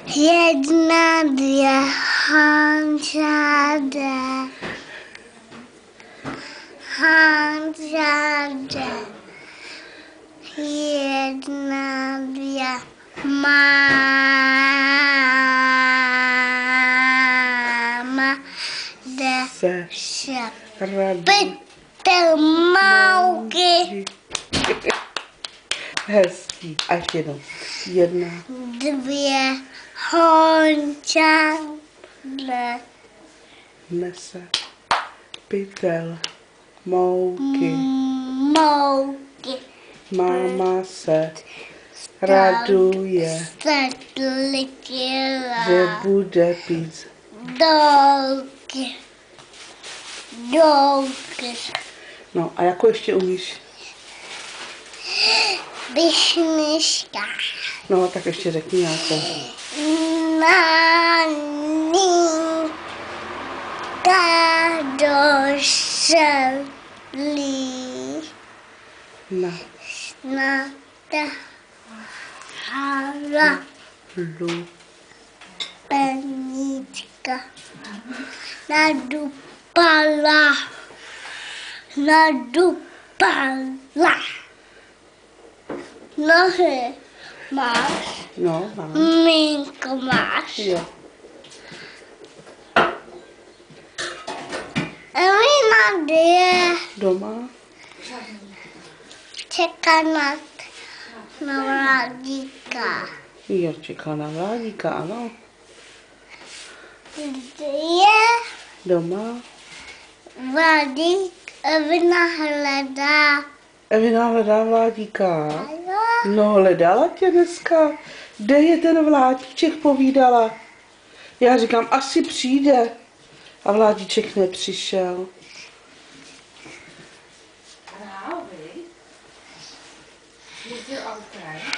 Jedna, dvě, Honza jde. Honza jde. Jedna, dvě, máma jde se pytel mouky. Hezký. A ještě jednou. Jedna. Dvě, Honza jde. Nese pytel mouky. Mouky. Máma se raduje, že bude pít Dolky. Dolky. No a jako ještě umíš? Bišniška. No tak ještě řekni nějakou. Naninka do šelí. Na Hala. lu Peníčka. Nadupala. Nadupala. Nohy máš? no, mám. Mínko máš? Jo. Elina je Doma? čeká na mladíka. Jo, čeká na Vládíka, ano. Je Doma? mladík, Evina hledá. Evina hledá Vládíka. Ano. No, hledala tě dneska. Kde je ten Vládíček, povídala. Já říkám, asi přijde. A Vládíček nepřišel.